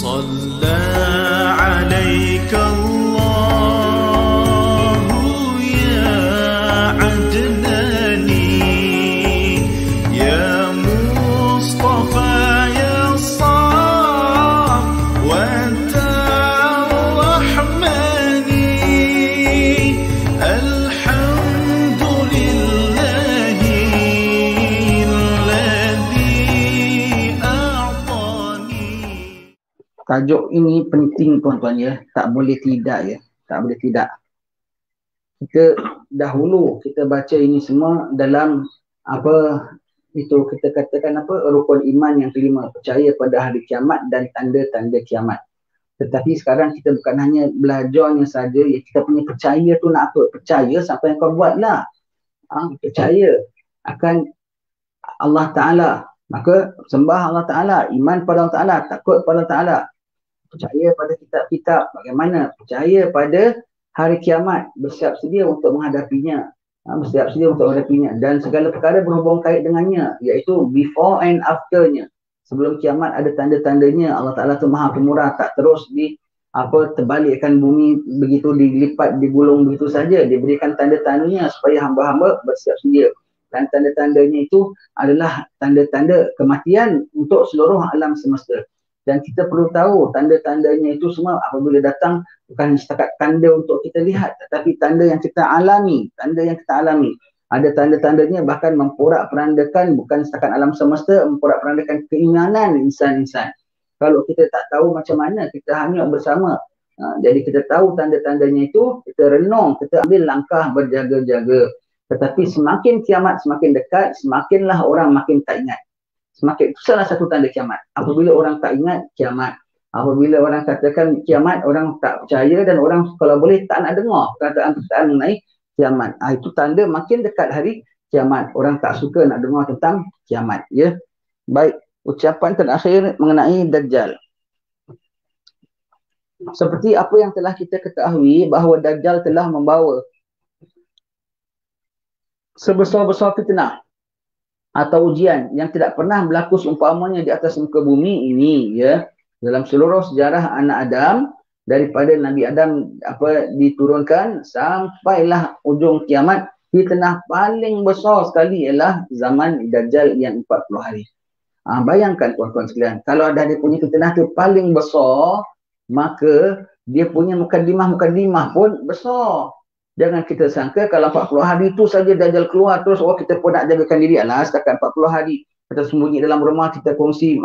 صلى عليك الله يا عدناني يا مصطفى يا صافوة الرحمن الحمد لله الذي أعطاني. Tajuk ini penting tuan-tuan ya, tak boleh tidak ya, tak boleh tidak. Kita dahulu kita baca ini semua dalam apa itu kita katakan apa rukun iman yang kelima, percaya pada hari kiamat dan tanda-tanda kiamat. Tetapi sekarang kita bukan hanya belajarnya saja, ya kita punya percaya tu nak apa? Percaya sampai yang kau buatlah. Percaya akan Allah Ta'ala. Maka sembah Allah Ta'ala, iman pada Allah Ta'ala, takut pada Allah Ta'ala. Percaya pada kitab-kitab, bagaimana? Percaya pada hari kiamat, bersiap sedia untuk menghadapinya. Bersiap sedia untuk menghadapinya. Dan segala perkara berhubung kait dengannya, iaitu before and afternya. Sebelum kiamat ada tanda-tandanya. Allah Ta'ala tu maha pemurah, tak terus terbalikkan bumi begitu dilipat, digulung begitu saja. Diberikan tanda-tandanya supaya hamba-hamba bersiap sedia. Dan tanda-tandanya itu adalah tanda-tanda kematian untuk seluruh alam semesta. Dan kita perlu tahu tanda-tandanya itu semua apabila datang bukan setakat tanda untuk kita lihat, tetapi tanda yang kita alami, Ada tanda-tandanya bahkan memporak-perandakan bukan setakat alam semesta, memporak-perandakan keimanan insan-insan. Kalau kita tak tahu macam mana, kita hanya bersama. Jadi kita tahu tanda-tandanya itu, kita renung, kita ambil langkah berjaga-jaga. Tetapi semakin kiamat semakin dekat, semakinlah orang makin tak ingat. Semakin, itu salah satu tanda kiamat. Apabila orang tak ingat kiamat, apabila orang katakan kiamat, orang tak percaya dan orang kalau boleh tak nak dengar perkataan-perkataan mengenai kiamat. Itu tanda makin dekat hari kiamat. Orang tak suka nak dengar tentang kiamat. Ya. Baik, ucapan terakhir mengenai Dajjal. Seperti apa yang telah kita ketahui bahawa Dajjal telah membawa sebesar-besar fitnah atau ujian yang tidak pernah berlaku seumpamanya di atas muka bumi ini ya, dalam seluruh sejarah anak Adam, daripada Nabi Adam diturunkan sampailah ujung kiamat. Fitnah paling besar sekali ialah zaman Dajjal yang 40 hari. Bayangkan tuan-tuan sekalian, kalau ada dia punya fitnah tu paling besar, maka dia punya mukadimah pun besar. Jangan kita sangka kalau 40 hari itu saja Dajjal keluar terus kita pun nak jagakan diri. Setakat 40 hari kita sembunyi dalam rumah, kita kunci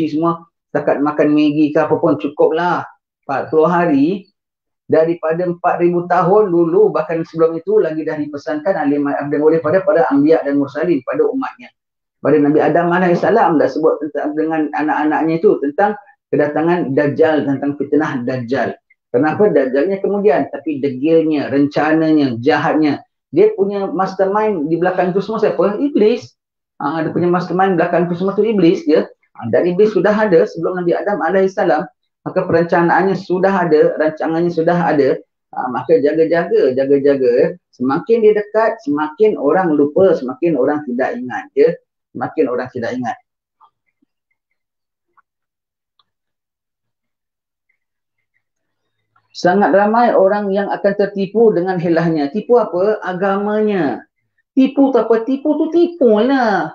semua, setakat makan Maggi ke apa pun cukuplah. 40 hari daripada 4000 tahun dulu, bahkan sebelum itu lagi dah dipesankan oleh pada anbiya dan mursalin, pada umatnya. Pada Nabi Adam AS dah sebut tentang dengan anak-anaknya itu tentang kedatangan Dajjal, tentang fitnah Dajjal. Kenapa Dajjalnya kemudian? Tapi degilnya, rencananya, jahatnya. Dia punya mastermind di belakang itu semua siapa? Iblis. Dia punya mastermind belakang itu semua tu Iblis ya. Dan Iblis sudah ada sebelum Nabi Adam AS. Maka perencanaannya sudah ada, rancangannya sudah ada. Maka jaga-jaga. Semakin dia dekat, semakin orang lupa, semakin orang tidak ingat ya. Semakin orang tidak ingat. Sangat ramai orang yang akan tertipu dengan hilahnya. Tipu apa? Agamanya. Tipu tu apa? Tipu tu tipu lah.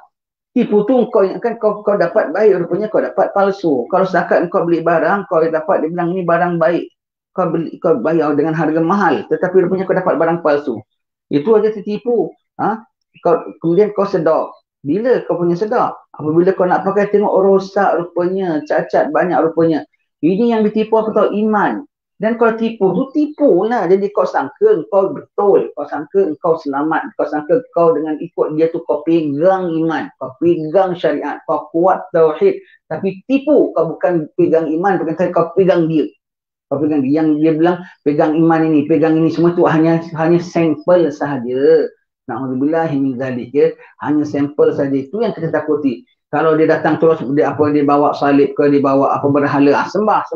Tipu tu kau ingatkan kau dapat baik, rupanya kau dapat palsu. Kalau setakat kau beli barang, kau dapat, dia bilang ni barang baik. Kau bayar dengan harga mahal, tetapi rupanya kau dapat barang palsu. Itu aja tertipu. Kemudian kau sedar. Bila kau punya sedar? Apabila kau nak pakai, tengok rosak rupanya, cacat banyak rupanya. Ini yang ditipu apa tau? Iman. Dan kalau tipu tu tipu lah. Jadi kau sangka kau betul. Kau sangka kau selamat. Kau sangka kau dengan ikut dia tu kau pegang iman. Kau pegang syariat. Kau kuat tauhid. Tapi tipu. Kau bukan pegang iman. Bukan kau pegang dia. Kau pegang dia. Yang dia bilang pegang iman ini. Pegang ini semua tu hanya sampel sahaja. Na'udzubillah min zalik ya. Hanya sampel saja. Itu yang kita takuti. Kalau dia datang terus dia bawa salib ke, dia bawa berhala. Sembah.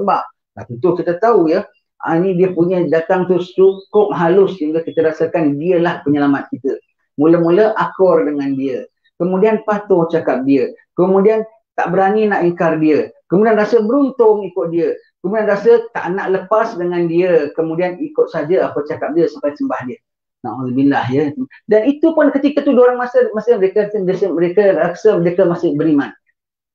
Tentu kita tahu ya. Ini dia punya datang tu cukup halus sehingga kita rasakan dialah penyelamat kita. Mula-mula akur dengan dia. Kemudian patuh cakap dia. Kemudian tak berani nak ingkar dia. kemudian rasa beruntung ikut dia, kemudian rasa tak nak lepas dengan dia, kemudian ikut saja apa cakap dia sampai sembah dia. Na'udzubillah ya. Dan itu pun ketika tu diorang masa mereka rasa mereka masih beriman.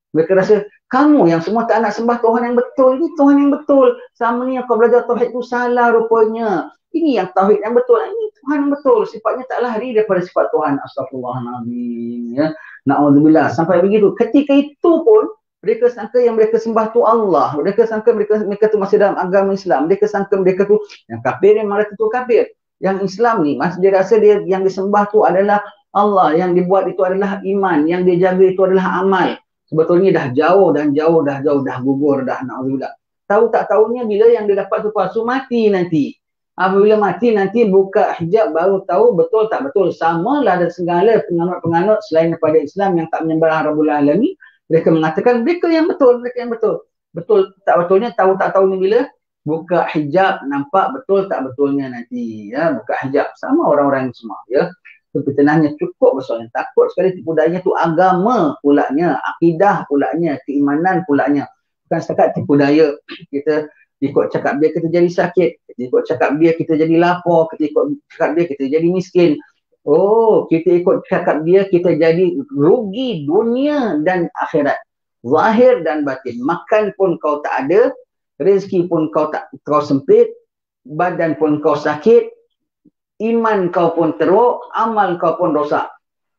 Mereka rasa kamu yang semua tak nak sembah Tuhan yang betul, ini Tuhan yang betul. Selama ni yang kau belajar tauhid tu salah rupanya. Ini yang tauhid yang betul, ini Tuhan yang betul. Sifatnya tak lari daripada sifat Tuhan. Astagfirullahaladzim ya. Na'udzubillah. Sampai begitu. Ketika itu pun mereka sangka yang mereka sembah tu Allah. Mereka sangka mereka tu masih dalam agama Islam. Mereka sangka mereka tu yang kafir, yang malah tu kafir. Yang Islam ni masih dia rasa dia yang disembah tu adalah Allah, yang dibuat itu adalah iman, yang dia jaga itu adalah amal. Sebetulnya dah jauh, dah gugur, dah na'udzubillah. Tahu tak tahunya bila yang dia dapat tu palsu, mati nanti. Apabila mati nanti buka hijab baru tahu betul tak betul. Samalah ada segala penganut-penganut selain daripada Islam yang tak menyembah Rabbul Alamin. Mereka mengatakan mereka yang betul, mereka yang betul. Betul tak betulnya, tahu tak tahunya bila buka hijab, nampak betul tak betulnya nanti ya, buka hijab. Sama orang-orang semua ya. Fitnahnya cukup besar. Takut sekali tipu daya tu agama pulaknya, akidah pulaknya, keimanan pulaknya. Bukan setakat tipu daya kita ikut cakap dia kita jadi sakit, kita ikut cakap dia kita jadi lapar, kita ikut cakap dia kita jadi miskin. Oh, kita ikut cakap dia kita jadi rugi dunia dan akhirat, zahir dan batin. Makan pun kau tak ada, rezeki pun kau sempit, badan pun kau sakit, iman kau pun teruk, amal kau pun rosak.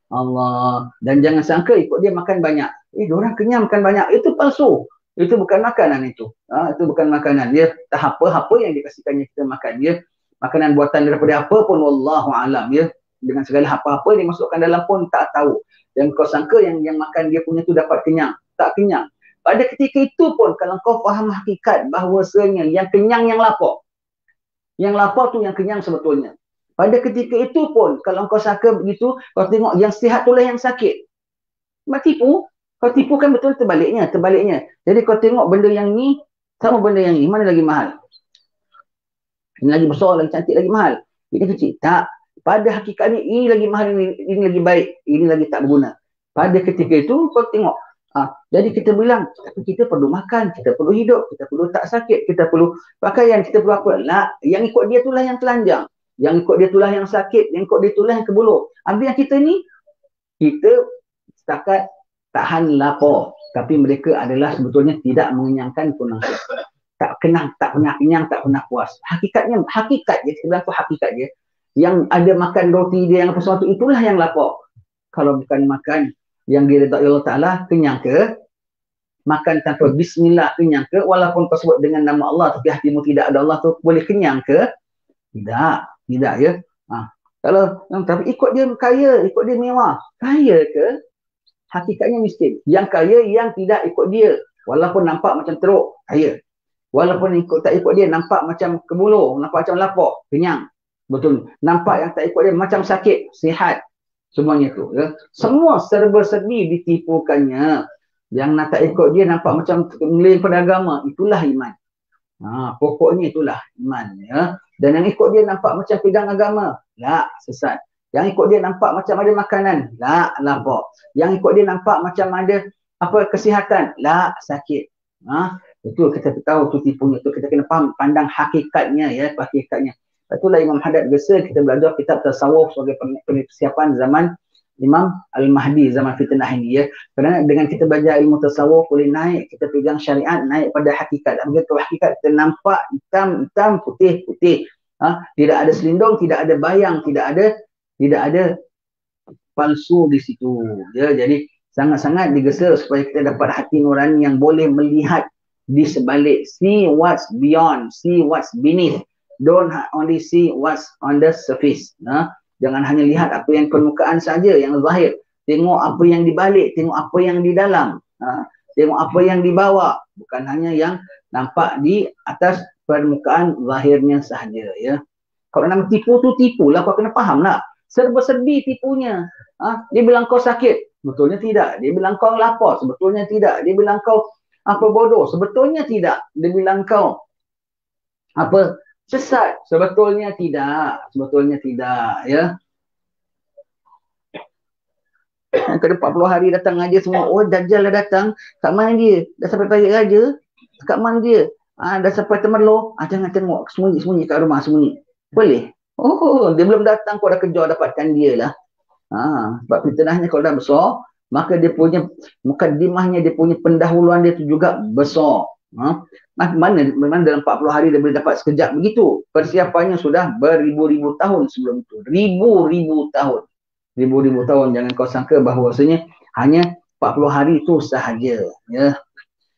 Allah. Dan jangan sangka ikut dia makan banyak. Diorang kenyang makan banyak. Itu palsu. Itu bukan makanan itu. Itu bukan makanan. Dia tak apa yang dikasihkannya kita makan. Dia makanan buatan daripada apa pun wallahu alam ya. Dengan segala apa-apa dia masukkan dalam pun tak tahu. Dan kau sangka yang makan dia punya tu dapat kenyang. Tak kenyang. Pada ketika itu pun kalau kau faham hakikat bahawasanya yang kenyang yang lapar. Yang lapar tu yang kenyang sebetulnya. Pada ketika itu pun, kalau kau sangka begitu, kau tengok yang sihat itulah yang sakit. Kau tipu. Kau tipu kan betul terbaliknya. Jadi kau tengok benda yang ni, sama benda yang ni, mana lagi mahal? Ini lagi besar, lagi cantik, lagi mahal. Ini kecil. Tak. Pada hakikatnya, ini lagi mahal, ini lagi baik, ini lagi tak berguna. Pada ketika itu, kau tengok. Jadi kita bilang, tapi kita perlu makan, kita perlu hidup, kita perlu tak sakit, kita perlu pakaian, kita perlu apa? Lah, yang ikut dia itulah yang telanjang. Yang ikut dia itulah yang sakit, yang ikut dia itulah yang kebuluh. Habis yang kita ni, kita setakat tahan lapar. Tapi mereka adalah sebetulnya tidak mengenyangkan pun langsung. Tak pernah kenyang, tak pernah puas. Hakikat dia, sebenarnya tu hakikat dia. Yang ada makan roti dia, yang apa sesuatu, itulah yang lapar. Kalau bukan makan yang diredai Allah Ta'ala, kenyang ke? Makan tanpa bismillah, kenyang ke? Walaupun kau sebut dengan nama Allah, tapi hatimu tidak ada Allah tu, boleh kenyang ke? Tidak ya. Kalau tapi ikut dia kaya, ikut dia mewah, kaya ke? Hakikatnya miskin. Yang kaya yang tidak ikut dia, walaupun nampak macam teruk, kaya. Walaupun tak ikut dia nampak macam kebuluh, nampak macam lapar, kenyang. Betul. Nampak yang tak ikut dia macam sakit, sihat. Semuanya tu ya. Semua serba-serbi ditipukannya. Yang nak tak ikut dia nampak macam ngeleng pada agama, itulah iman. Pokoknya itulah iman ya. Dan yang ikut dia nampak macam pegang agama, la, sesat. Yang ikut dia nampak macam ada makanan, la, lapar. Yang ikut dia nampak macam ada apa kesihatan, la, sakit. Itu kita tahu tu tipunya tu, kita kena faham pandang hakikatnya ya, hakikatnya. Itulah Imam Haddad biasa kita belajar kitab tasawuf sebagai persiapan zaman Imam Al-Mahdi, zaman fitnah ini ya. Kerana dengan kita belajar ilmu tasawuf boleh naik, kita pegang syariat, naik pada hakikat. Begitu hakikat kita nampak hitam, putih. Tidak ada selindung, tidak ada bayang, tidak ada palsu di situ. Ya, jadi sangat-sangat digesa supaya kita dapat hati nurani yang boleh melihat di sebalik. See what's beyond, see what's beneath. Don't only see what's on the surface. Jangan hanya lihat apa yang permukaan saja, yang zahir. Tengok apa yang di balik, tengok apa yang di dalam. Tengok apa yang di bawah. Bukan hanya yang nampak di atas permukaan zahirnya sahaja. Ya. Kalau nak tipu tu tipulah, kau kena faham lah. Serba-serbi tipunya. Dia bilang kau sakit, sebetulnya tidak. Dia bilang kau lapar, sebetulnya tidak. Dia bilang kau apa bodoh, sebetulnya tidak. Dia bilang kau apa sesat, sebetulnya tidak ya. Kena 40 hari datang aja semua. Oh, Dajjal dah datang. Kat mana dia? Dah sampai Parit Raja. Kat mana dia? Dah sampai Temerloh. Jangan tengok. Sembunyi-sembunyi kat rumah. Sembunyi. Boleh? Oh, dia belum datang. Kau dah kejar dapatkan dia lah. Sebab fitnahnya kalau dah besar, maka dia punya mukadimahnya, dia punya pendahuluan dia tu juga besar. Mana dalam 40 hari dia boleh dapat sekejap begitu. Persiapannya sudah beribu-ribu tahun sebelum itu. Ribu-ribu tahun. Ribu-ribu tahun. Jangan kau sangka bahawasanya hanya 40 hari itu sahaja. Ya.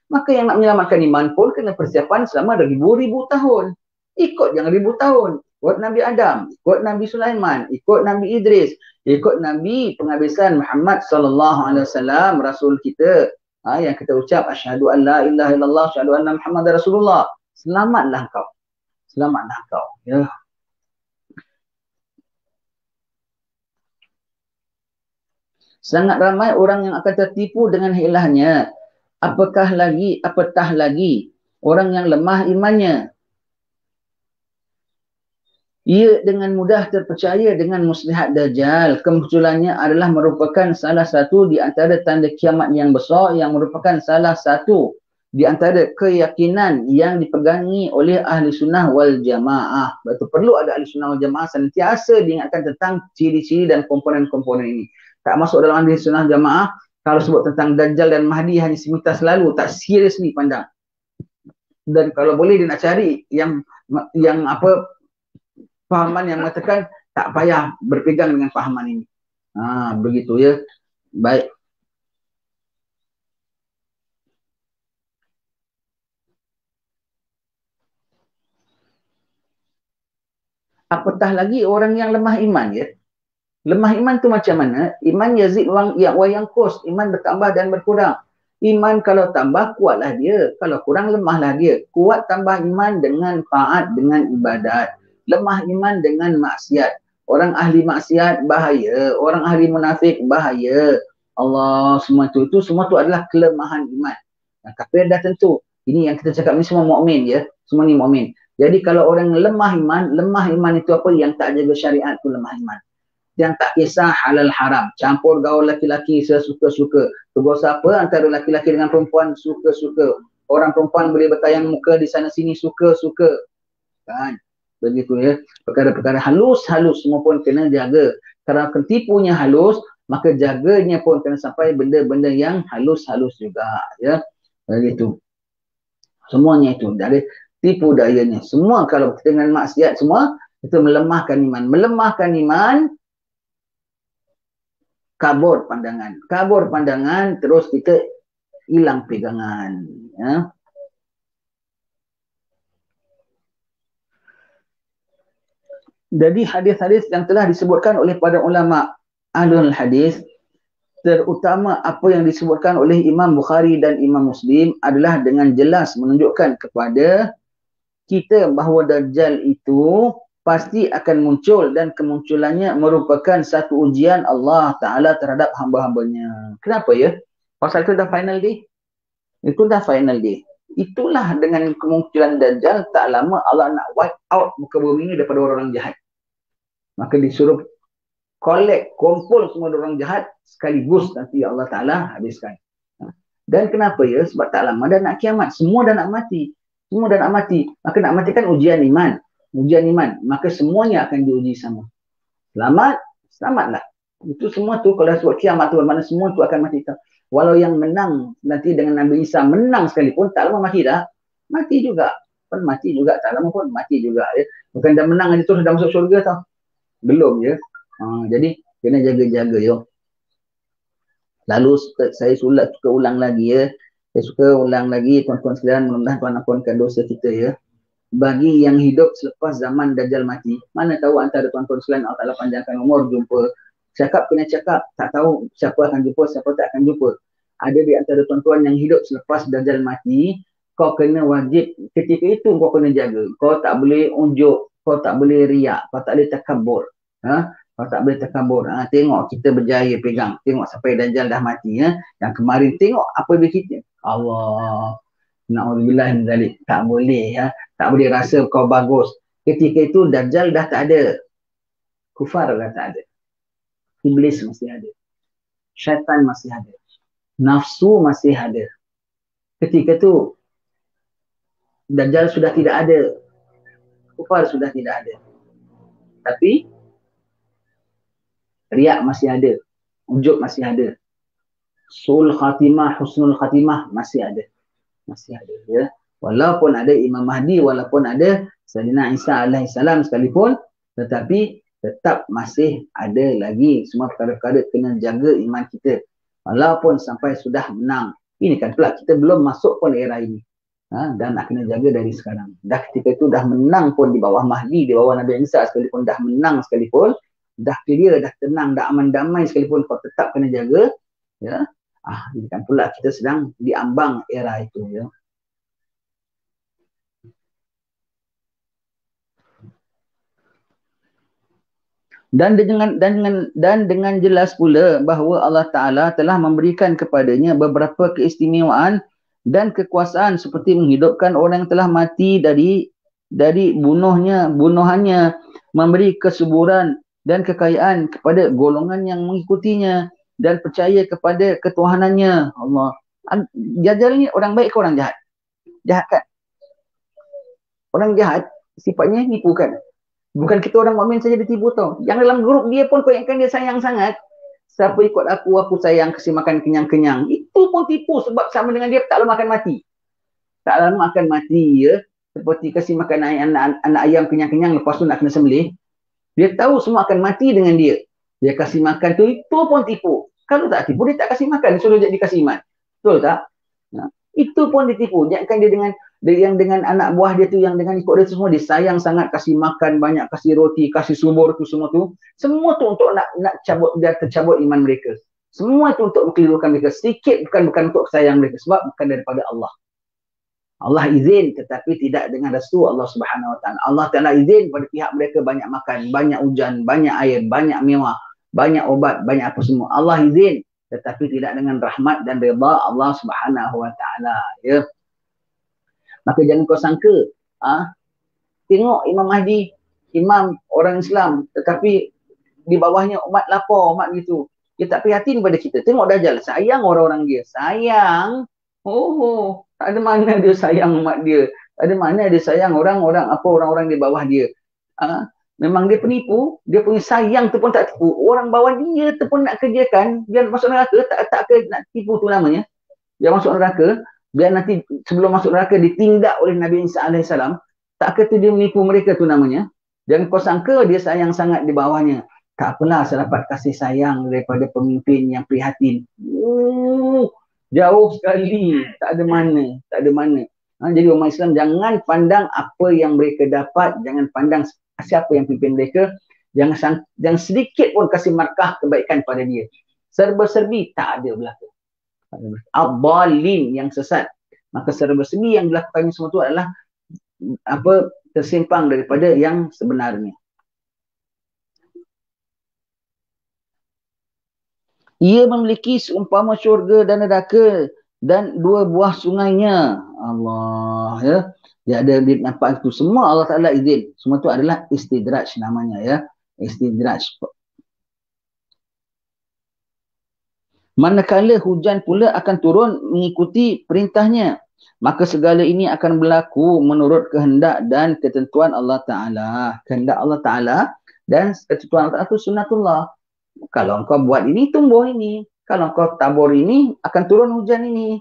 Maka yang nak menyelamatkan iman pun kena persiapan selama ribu-ribu tahun. Ikut jangan ribu tahun. Ikut Nabi Adam, ikut Nabi Sulaiman, ikut Nabi Idris, ikut Nabi penghabisan Muhammad sallallahu alaihi wasallam, Rasul kita. Yang kita ucap asyhadu an la ilaha illallah, asyhadu anna Muhammadar Rasulullah. Selamatlah kau. Selamatlah kau. Ya. Sangat ramai orang yang akan tertipu dengan hilahnya. Apatah lagi orang yang lemah imannya. Ia dengan mudah terpercaya dengan muslihat Dajjal. Kemunculannya adalah merupakan salah satu di antara tanda kiamat yang besar, yang merupakan salah satu di antara keyakinan yang dipegangi oleh ahli sunnah wal jamaah. Betul, perlu ada ahli sunnah wal jamaah sentiasa diingatkan tentang ciri-ciri dan komponen-komponen ini. Tak masuk dalam ahli sunnah jamaah, kalau sebut tentang Dajjal dan Mahdi hanya semintas lalu, tak seriously pandang. Dan kalau boleh dia nak cari yang fahaman yang mengatakan tak payah berpegang dengan fahaman ini. Begitu ya. Baik. Apatah lagi orang yang lemah iman ya. Lemah iman tu macam mana? Iman yazid wa yanqus, iman bertambah dan berkurang. Iman kalau tambah kuatlah dia, kalau kurang lemahlah dia. Kuat tambah iman dengan taat, dengan ibadat. Lemah iman dengan maksiat. Orang ahli maksiat bahaya, orang ahli munafik bahaya. Allah, semua tu semua tu adalah kelemahan iman. Kafir dah tentu. Ini yang kita cakap ni semua mukmin ya. Semua ni mukmin. Jadi kalau orang lemah iman itu apa? Yang tak jaga syariat tu lemah iman. Yang tak kisah halal haram, campur gaul laki-laki sesuka-suka. Berdosa apa antara laki-laki dengan perempuan, suka-suka. Orang perempuan boleh bertayang muka di sana sini, suka-suka. Kan? Begitu ya. Perkara-perkara halus-halus semua pun kena jaga. Kalau ketipunya halus, maka jaganya pun kena sampai benda-benda yang halus-halus juga. Ya. Begitu. Semuanya itu. Dari tipu dayanya. Semua kalau kita dengan maksiat semua, itu melemahkan iman. Melemahkan iman, kabur pandangan. Kabur pandangan, terus kita hilang pegangan. Ya. Jadi hadis-hadis yang telah disebutkan oleh para ulama ahlul hadis, terutama apa yang disebutkan oleh Imam Bukhari dan Imam Muslim adalah dengan jelas menunjukkan kepada kita bahawa Dajjal itu pasti akan muncul dan kemunculannya merupakan satu ujian Allah Ta'ala terhadap hamba-hambanya. Kenapa ya? Pasal itu dah final day. Itu dah final day. Itulah dengan kemunculan Dajjal, tak lama Allah nak wipe out muka bumi ini daripada orang jahat. Maka disuruh kumpul semua orang jahat sekaligus nanti Allah Ta'ala habiskan. Dan kenapa ya? Sebab tak lama dah nak kiamat. Semua dah nak mati. Semua dah nak mati. Maka nak mati kan ujian iman. Ujian iman. Maka semuanya akan diuji sama. Selamat, selamatlah. Itu semua tu kalau sebut kiamat tu bermakna semua tu akan mati. Walau yang menang nanti dengan Nabi Isa menang sekalipun, tak lama mati dah. Mati juga. Pun mati juga. Tak lama pun mati juga. Ya. Bukan dah menang aja terus dah masuk syurga tau. Belum ya. Jadi kena jaga-jaga yo. Lalu saya suka ulang lagi ya. Saya suka ulang lagi tuan-tuan sekalian, mudah-mudahan tuan ampunkan dosa kita ya. Bagi yang hidup selepas zaman Dajjal mati, mana tahu antara tuan-tuan sekalian Allah Ta'ala panjangkan umur jumpa. Cakap kena cakap, tak tahu siapa akan jumpa, siapa tak akan jumpa. Ada di antara tuan-tuan yang hidup selepas Dajjal mati, kau kena wajib ketika itu kau kena jaga. Kau tak boleh unjuk, kau tak boleh riak, kau tak boleh takabur. Kau tak boleh takabur. Tengok kita berjaya pegang. Tengok sampai Dajjal dah mati. Yang kemarin tengok apa dia kita. Allah. Na'udzubillah min zalik. Tak boleh ya. Tak boleh rasa kau bagus. Ketika itu Dajjal dah tak ada. Kufar dah tak ada. Iblis mesti ada. syaitan masih ada, nafsu masih ada. Ketika tu Dajjal sudah tidak ada, kufar sudah tidak ada. Tapi riak masih ada, ujub masih ada, sul khatimah, husnul khatimah masih ada. Masih ada ya. Walaupun ada Imam Mahdi, walaupun ada Sayyidina Isa alaihissalam sekalipun, tetapi tetap masih ada lagi semua perkara-perkara kena jaga iman kita. Walaupun sampai sudah menang. Ini kan pula kita belum masuk pun era ini. Dan nak kena jaga dari sekarang. Dah ketika itu dah menang pun di bawah Mahdi, di bawah Nabi Isa sekalipun, dah menang sekalipun, dah clear, dah tenang, dah aman damai sekalipun, kau tetap kena jaga. Ya. Ini kan pula kita sedang diambang era itu ya. Dan dengan jelas pula bahawa Allah Ta'ala telah memberikan kepadanya beberapa keistimewaan dan kekuasaan seperti menghidupkan orang yang telah mati dari bunuhannya, memberi kesuburan dan kekayaan kepada golongan yang mengikutinya dan percaya kepada ketuhanannya. Allah. Dajjal ni orang baik ke orang jahat? Jahat kan? Orang jahat sifatnya nipu kan? Bukan kita orang mukmin saja ditipu tau. Yang dalam grup dia pun kau ingatkan dia sayang sangat. Siapa ikut aku sayang, kasih makan kenyang-kenyang. Itu pun tipu sebab sama dengan dia tak lama akan mati. Tak lama akan mati ya. Seperti kasih makan anak ayam kenyang-kenyang lepas tu nak kena sembelih. Dia tahu semua akan mati dengan dia. Dia kasih makan tu, itu pun tipu. Kalau tak tipu, dia tak kasih makan. Dia suruh jadi kasih iman. Betul tak? Nah, itu pun ditipu. Jangan dia dengan anak buah dia tu, yang dengan ikut dia tu semua, dia sayang sangat, kasih makan banyak, kasih roti, kasih subur tu semua tu. Semua tu untuk nak cabut, biar tercabut iman mereka. Semua tu untuk mengkelirukan mereka. Sedikit bukan untuk sayang mereka. Sebab bukan daripada Allah. Allah izin tetapi tidak dengan restu Allah Subhanahu Wa Taala. Allah Taala izin pada pihak mereka banyak makan, banyak hujan, banyak air, banyak mewah, banyak obat, banyak apa semua. Allah izin tetapi tidak dengan rahmat dan redha Allah Subhanahu Wa Taala ya. Maka jangan kau sangka tengok Imam Mahdi, imam orang Islam, tetapi di bawahnya umat lapar, umat gitu. Dia tak prihatin pada kita. Tengok Dajjal, sayang orang-orang dia. Sayang. Tak ada mana dia sayang umat dia. Tak ada mana dia sayang orang-orang di bawah dia. Memang dia penipu, dia punya sayang tu pun tak tipu. Orang bawah dia tu pun nak kerjakan, biar masuk neraka, tak nak tipu tu namanya. Biar masuk neraka, biar nanti sebelum masuk neraka ditindak oleh Nabi Isa alaihissalam, tak kata dia menipu mereka tu namanya. Jangan kau sangka dia sayang sangat di bawahnya. Tak apalah, saya dapat kasih sayang daripada pemimpin yang prihatin. Jauh sekali, tak ada mana. Jadi umat Islam jangan pandang apa yang mereka dapat, jangan pandang siapa yang pimpin mereka, jangan sedikit pun kasih markah kebaikan pada dia. Serba-serbi tak ada berlaku. Ad-dhalin yang sesat. Maka serba-serbi yang dilakukannya semua itu adalah tersimpang daripada yang sebenarnya. Ia memiliki seumpama syurga dan neraka dan dua buah sungainya. Allah ya. Dia ada nampak itu semua Allah Taala izin. Semua itu adalah istidraj namanya ya. Istidraj. Manakala hujan pula akan turun mengikuti perintahnya, maka segala ini akan berlaku menurut kehendak dan ketentuan Allah Taala. Kehendak Allah Taala dan ketentuan Allah Taala itu sunnatullah. Kalau engkau buat ini, tumbuh ini. Kalau engkau tabur ini, akan turun hujan ini.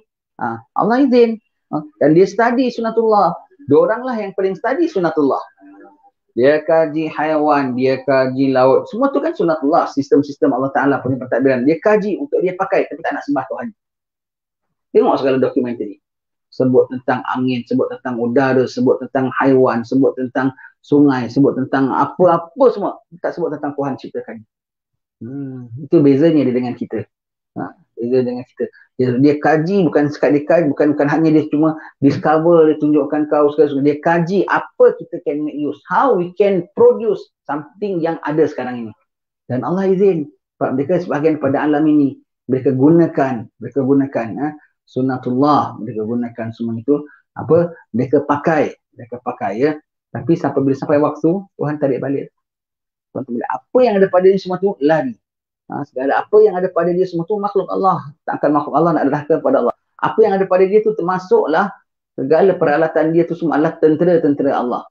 Allah izin. Dan dia study sunatullah. Dioranglah yang paling study sunatullah. Dia kaji haiwan, dia kaji laut. Semua tu kan sunatullah. Sistem-sistem Allah Ta'ala punya pentadbiran. Dia kaji untuk dia pakai, tapi tak nak sembah Tuhan. Tengok segala dokumentari. Sebut tentang angin, sebut tentang udara, sebut tentang haiwan, sebut tentang sungai, sebut tentang apa-apa semua. Tak sebut tentang Tuhan ciptakan. Itu bezanya dia dengan kita. Beza dengan kita. Dia kaji, bukan sekat dia kaji, bukan hanya dia cuma discover, dia tunjukkan kau segala-segala. Dia kaji apa kita can make use, how we can produce something yang ada sekarang ini. Dan Allah izin mereka sebahagian pada alam ini mereka gunakan sunnatullah, mereka gunakan semua itu mereka pakai ya. Tapi bila sampai waktu Tuhan tarik balik. Apa yang ada pada ini semua tu lari. Segala apa yang ada pada dia semua tu makhluk Allah. Takkan makhluk Allah nak derhaka pada Allah. Apa yang ada pada dia tu termasuklah segala peralatan dia tu semua adalah tentera-tentera Allah.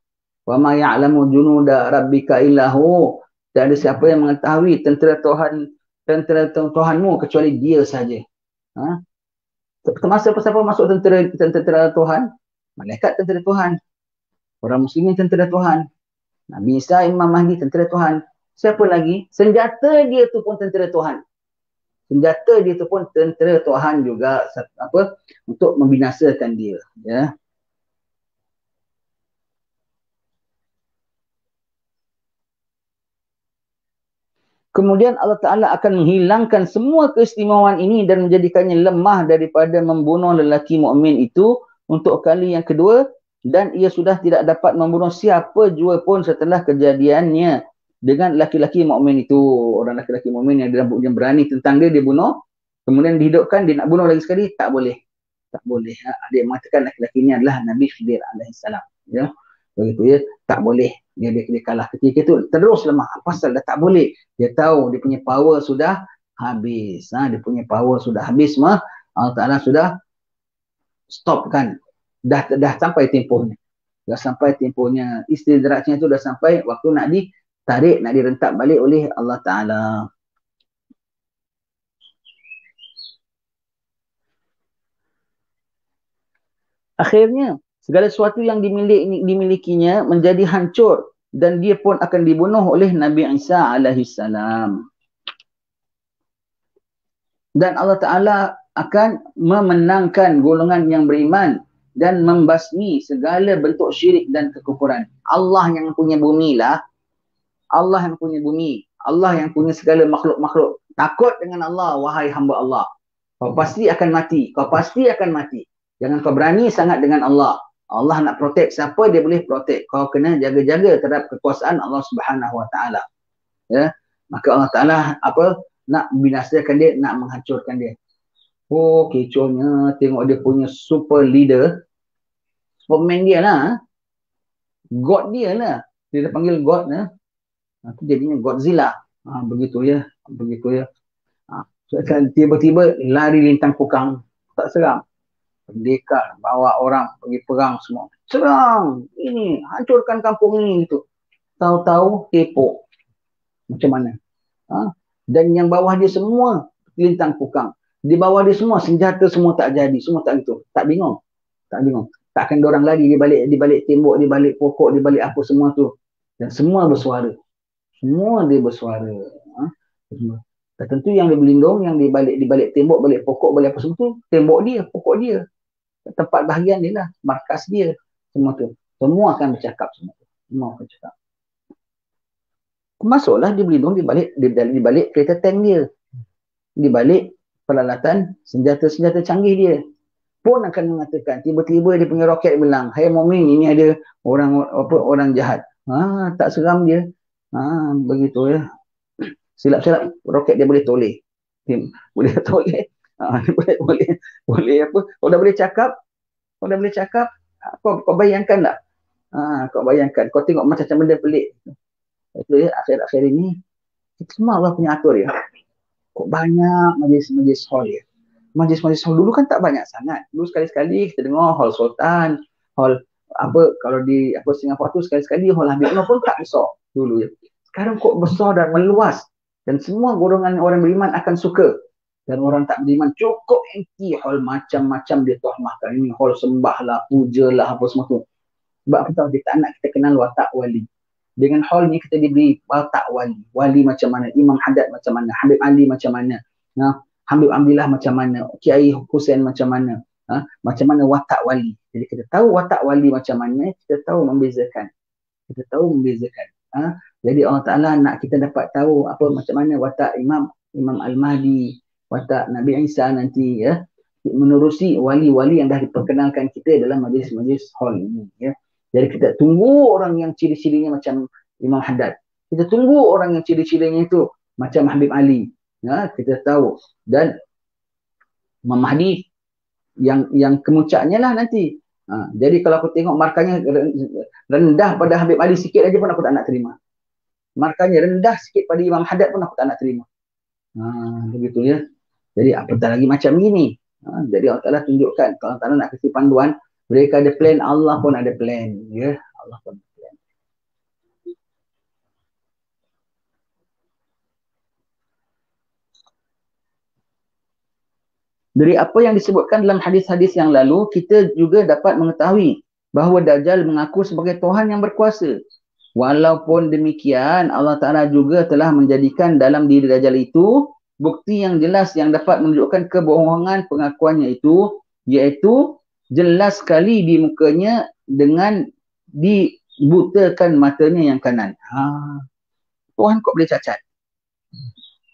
Wa ma ya'lamu junuda rabbika illahu. Tak ada siapa yang mengetahui tentera Tuhanmu kecuali dia saja. Termasuk siapa masuk tentera Tuhan? Malaikat tentera Tuhan. Orang muslimin tentera Tuhan. Nabi Isa, Imam Mahdi tentera Tuhan. Siapa lagi? Senjata dia tu pun tentera Tuhan. Senjata dia tu pun tentera Tuhan juga untuk membinasakan dia, ya. Kemudian Allah Ta'ala akan menghilangkan semua keistimewaan ini dan menjadikannya lemah daripada membunuh lelaki mukmin itu untuk kali yang kedua, dan ia sudah tidak dapat membunuh siapa jua pun setelah kejadiannya dengan laki-laki mukmin itu. Orang laki-laki mukmin yang berani tentang dia bunuh, kemudian dihidupkan, dia nak bunuh lagi sekali, tak boleh. Tak boleh. Dia mengatakan laki-laki ini adalah Nabi Khidir alaihissalam. Ya. Begitu ya, tak boleh. Dia kalah ketika itu, terus lemah. Pasal dah tak boleh. Dia tahu dia punya power sudah habis. Dia punya power sudah habis. Allah Ta'ala sudah stopkan. Dah sampai tempohnya. Dah sampai tempohnya. Istidraknya itu dah sampai waktu nak ditarik, nak direntak balik oleh Allah Ta'ala. Akhirnya, segala sesuatu yang dimilikinya menjadi hancur dan dia pun akan dibunuh oleh Nabi Isa alaihissalam. Dan Allah Ta'ala akan memenangkan golongan yang beriman dan membasmi segala bentuk syirik dan kekufuran. Allah yang punya bumi lah. Allah yang punya bumi. Allah yang punya segala makhluk-makhluk. Takut dengan Allah, wahai hamba Allah. Kau pasti akan mati. Kau pasti akan mati. Jangan kau berani sangat dengan Allah. Allah nak protect siapa dia boleh protect. Kau kena jaga-jaga terhadap kekuasaan Allah Subhanahu Wa Taala. Ya, maka Allah Taala nak binasakan dia, nak menghancurkan dia. Oh, kecohnya tengok dia punya super leader. Superman dia lah. God dia lah. Dia dah panggil God lah. Nanti jadinya Godzilla. Begitu ya. Begitu ya. Tiba-tiba lari lintang pukang. Tak seram. Pendekar, bawa orang pergi perang semua. Serang, ini, hancurkan kampung ini gitu. Tahu-tahu kepo. Macam mana? Dan yang bawah dia semua lintang pukang. Di bawah dia semua senjata semua tak jadi, semua tak gitu. Tak bingung. Tak bingung. Takkan diorang lari di balik tembok, di balik pokok, di balik apa semua tu. Dan semua bersuara. Semua dia bersuara. Tentu yang dia berlindung, yang di balik tembok, balik pokok, balik apa semua tu, tembok dia, pokok dia. Tempat bahagian dia lah, markas dia, semua tu. Semua akan bercakap semua tu. Semua akan bercakap. Masuklah dia berlindung di balik kereta tank dia. Di balik peralatan senjata-senjata canggih dia. Pun akan mengatakan, tiba-tiba dia punya roket bilang, hai Mu'min, ini ada orang jahat. Tak seram dia. Begitu ya. Silap-silap roket dia boleh toleh. Boleh toleh. Boleh apa? Kau dah boleh cakap? Kau bayangkan tak? Kau bayangkan. Kau tengok macam benda pelik. Itu ya, akhir-akhir ini kita semua Allah punya atur ya. Kok banyak majlis-majlis hall ya. Majlis-majlis hall dulu kan tak banyak sangat. Dulu sekali-sekali kita dengar hall Sultan, hall kalau di Singapura tu sekali-sekali hall Habib Noor pun tak besar dulu ya. Sekarang kok besar dan meluas dan semua golongan orang beriman akan suka. Dan orang tak beriman cukup anti hall macam-macam dia tuhmahkan. Ini hall sembah lah, puja lah, apa semua tu. Sebab apa tahu dia tak nak kita kenal watak wali. Dengan hall ni kita diberi watak wali. Wali macam mana, Imam Haddad macam mana, Habib Ali macam mana, Habib Abdillah macam mana, Kiai Hussein macam mana, macam mana watak wali. Jadi kita tahu watak wali macam mana, kita tahu membezakan. Jadi Allah Ta'ala nak kita dapat tahu macam mana watak Imam Al-Mahdi, watak Nabi Isa nanti ya, menerusi wali-wali yang dah diperkenalkan kita dalam majlis-majlis hall ini ya. Jadi kita tunggu orang yang ciri-cirinya macam Imam Haddad. Kita tunggu orang yang ciri-cirinya itu macam Habib Ali. Ya, kita tahu. Dan Imam Mahdi yang kemuncaknya lah nanti. Jadi kalau aku tengok markanya rendah pada Habib Ali sikit aja pun aku tak nak terima. Markanya rendah sikit pada Imam Haddad pun aku tak nak terima. Begitu ya. Jadi apatah lagi macam gini. Jadi Allah Ta'ala tunjukkan, kalau Allah Ta'ala nak kasih panduan, mereka ada plan, Allah pun ada plan. Ya, Allah pun ada plan. Dari apa yang disebutkan dalam hadis-hadis yang lalu, kita juga dapat mengetahui bahawa Dajjal mengaku sebagai Tuhan yang berkuasa. Walaupun demikian, Allah Ta'ala juga telah menjadikan dalam diri Dajjal itu bukti yang jelas yang dapat menunjukkan kebohongan pengakuannya itu, iaitu jelas sekali di mukanya dengan dibutakan matanya yang kanan. Tuhan kok boleh cacat?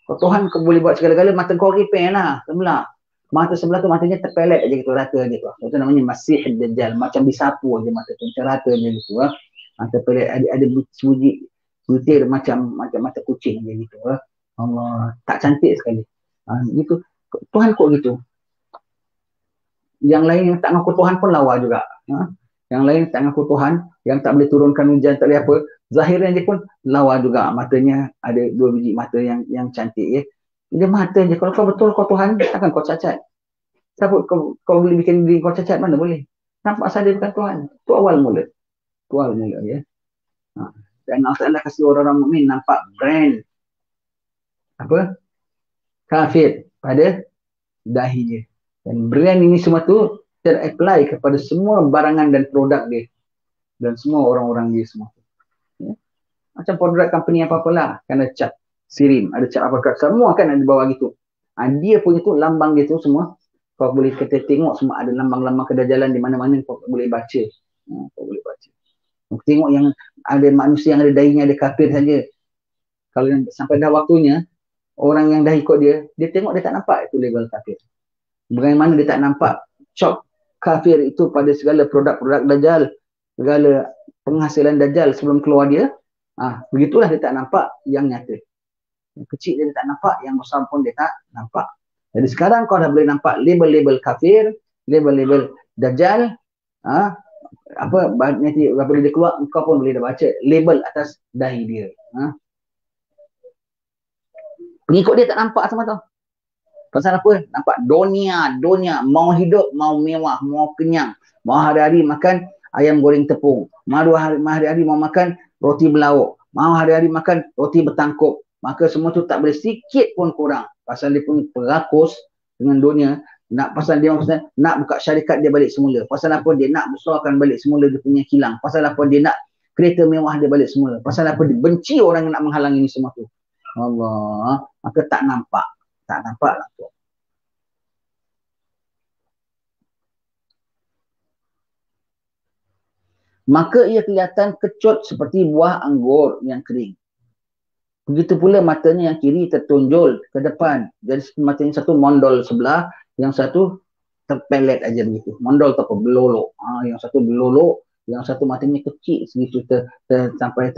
Kalau Tuhan kau boleh buat segala-gala, mata kau repair lah, sebelah. Mata sebelah tu matanya terpelet aja gitu, rata aja tu. Itu namanya Masih Dajjal, macam disapu aja mata tu, macam rata aja gitu. Mata pelet, ada sebiji butir macam mata kucing aja gitu. Allah, tak cantik sekali. Gitu. Tuhan kok gitu. Yang lain yang tak ngaku Tuhan pun lawa juga. Yang lain tak ngaku Tuhan, yang tak boleh turunkan hujan, tak boleh apa. Zahirnya dia pun lawa juga. Matanya ada 2 biji mata yang cantik ya. Dia mata je. Kalau kau betul kau Tuhan, takkan kau cacat. Siapa kau boleh bikin diri kau cacat, mana boleh. Nampak saja bukan Tuhan. Itu awal mula. Itu awal mula ya. Dan Allah Ta'ala kasih orang-orang mukmin nampak brand apa? Kafir pada dahinya. Dan brand ini semua tu ter-apply kepada semua barangan dan produk dia. Dan semua orang-orang dia semua. Ya. Macam produk company apa-apalah. Kan ada cap sirim, ada cap apa-apa. Semua kan ada di bawah gitu. Dia punya tu, lambang dia tu semua. Kau boleh kita tengok semua ada lambang-lambang kedajalan di mana-mana kau boleh baca. Kau boleh baca. Kau tengok yang ada manusia yang ada dahinya, ada kafir saja. Kalau sampai dah waktunya, orang yang dah ikut dia, dia tengok dia tak nampak itu label kafir. Bagaimana dia tak nampak cop kafir itu pada segala produk-produk Dajjal, segala penghasilan Dajjal sebelum keluar dia. Begitulah dia tak nampak yang nyata. Yang kecil dia tak nampak, yang besar pun dia tak nampak. Jadi sekarang kau dah boleh nampak label-label kafir, label-label Dajjal, apa nanti apabila dia keluar, kau pun boleh dah baca label atas dahi dia. Pengikut dia tak nampak sama tau. Pasal apa? Nampak dunia, mau hidup, mau mewah, mau kenyang, mau hari-hari makan ayam goreng tepung, mau hari-hari mau makan roti belauk, mau hari-hari makan roti bertangkup. Maka semua tu tak boleh sikit pun kurang. Pasal dia pun perakus dengan dunia. Pasal dia nak buka syarikat dia balik semula. Pasal apa? Dia nak besarkan balik semula dia punya kilang. Pasal apa? Dia nak kereta mewah dia balik semula. Pasal apa? Dia benci orang yang nak menghalang ini semua tu. Allah. Maka tak nampak. Tak nampak lah tu. Maka ia kelihatan kecut seperti buah anggur yang kering. Begitu pula matanya yang kiri tertonjol ke depan. Jadi matanya satu mondol sebelah, yang satu terpelet aja begitu. Mondol tu apa? Belolok. Yang satu belolok, yang satu matanya kecil segitu sampai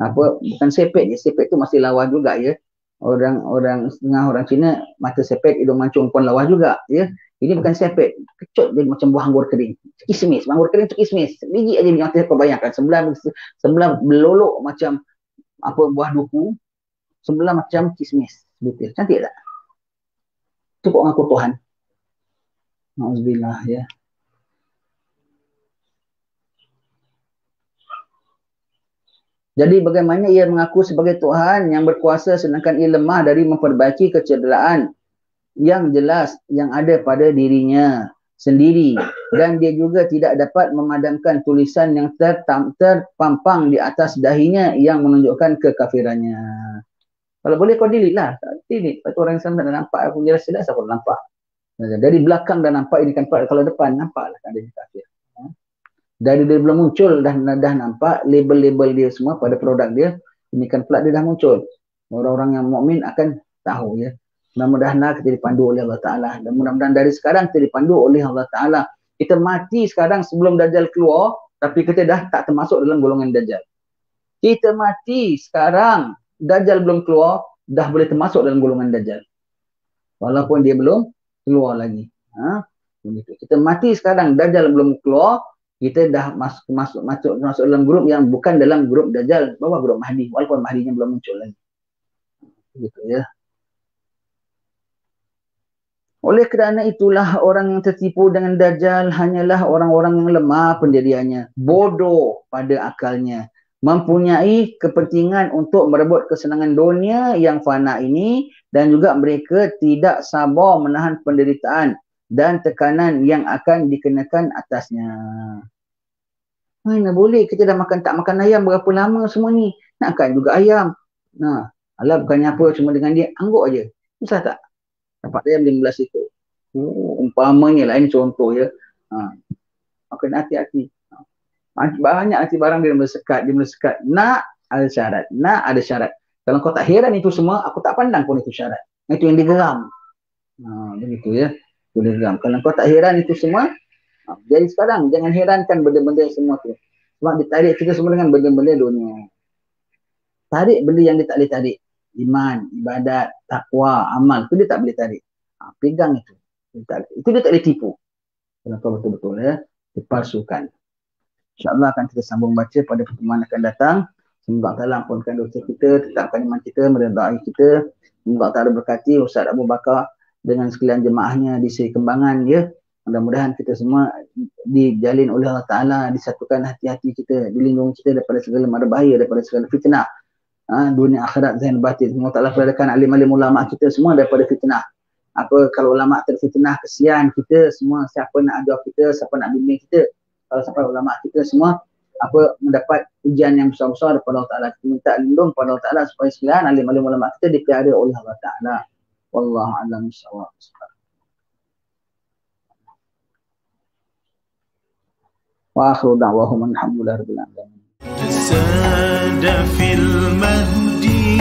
apa, bukan sepet je. Sepet tu masih lawa juga ya. Orang setengah orang Cina mata sepet, hidung mancung pun lawa juga ya. Ini bukan sepet, kecut jadi macam buah anggur kering. Kismis, anggur kering tu kismis. Biji aja macam kau bayangkan, sebelah belolok macam apa buah duku, sebelah macam kismis. Betul. Cantik tak? Itu kok ngaku Tuhan. Alhamdulillah ya. Jadi bagaimana ia mengaku sebagai Tuhan yang berkuasa sedangkan ia lemah dari memperbaiki kecederaan yang jelas yang ada pada dirinya sendiri, dan dia juga tidak dapat memadamkan tulisan yang terpampang di atas dahinya yang menunjukkan kekafirannya. Kalau boleh kau delete lah. Delete. Lepas tu orang Islam dah nampak. Aku jelas aku dah nampak. Dari belakang dah nampak ini kan. Kalau depan nampak lah adanya kafir. Dari dia belum muncul dah nampak label-label dia semua pada produk dia. Ini kan pula dia dah muncul. Orang-orang yang mukmin akan tahu ya. Mudah-mudahan kita dipandu oleh Allah Ta'ala. Dan mudah-mudahan dari sekarang kita dipandu oleh Allah Ta'ala. Kita mati sekarang sebelum Dajjal keluar. Tapi kita dah tak termasuk dalam golongan Dajjal. Kita mati sekarang, Dajjal belum keluar, dah boleh termasuk dalam golongan Dajjal. Walaupun dia belum keluar lagi. Kita mati sekarang, Dajjal belum keluar, kita dah masuk dalam grup yang bukan dalam grup Dajjal, bawah grup Mahdi, walaupun Mahdinya belum muncul lagi. Gitu ya. Oleh kerana itulah orang yang tertipu dengan Dajjal hanyalah orang-orang yang lemah pendiriannya, bodoh pada akalnya, mempunyai kepentingan untuk merebut kesenangan dunia yang fana ini, dan juga mereka tidak sabar menahan penderitaan dan tekanan yang akan dikenakan atasnya. Mana boleh, kita dah makan tak makan ayam berapa lama semua ni, nak makan juga ayam. Nah, alah bukannya apa, cuma dengan dia angguk aja. Susah tak? Dapat ayam 15 ekor. Umpamanya lah, ini contoh ya. Kena hati-hati. Banyak hati barang dia melesekat. Nak ada syarat. Nak ada syarat. Kalau kau tak heran itu semua, aku tak pandang pun itu syarat. Itu yang digeram. Begitu ya. Itu digeram. Kalau kau tak heran itu semua, jadi sekarang jangan herankan benda-benda semua tu. Sebab ditarik kita semua dengan benda-benda dunia. Tarik benda yang dia tak boleh tarik. Iman, ibadat, takwa, amal. Itu dia tak boleh tarik. Pegang itu. Itu dia tak boleh tipu. Kalau kau betul-betul ya, dipalsukan. InsyaAllah akan kita sambung baca pada pertemuan akan datang. Semoga Allah ampunkan dosa kita, tetapkan iman kita, meredai kita. Semoga Allah berkati Ustaz Abu Bakar dengan sekalian jemaahnya di Seri Kembangan ya. Mudah-mudahan kita semua dijalin oleh Allah Ta'ala, disatukan hati-hati kita, dilindungi kita daripada segala mara bahaya, daripada segala fitnah. Dunia akhirat zahir batin. Semoga Allah peradakan alim-alim ulama kita semua daripada fitnah. Apa kalau ulama terfitnah, kesian kita semua, siapa nak ajar kita, siapa nak bimbing kita. Kalau sampai ulama kita semua mendapat ujian yang besar-besar daripada Allah Ta'ala. Kita minta lindung kepada Allah Ta'ala supaya sekalian alim-alim ulama kita dipelihara oleh Allah Ta'ala. Wallahu a'lam bishawab. Wa akhiru da'wahum alhamdulillahi rabbil alamin. جسد في المهدي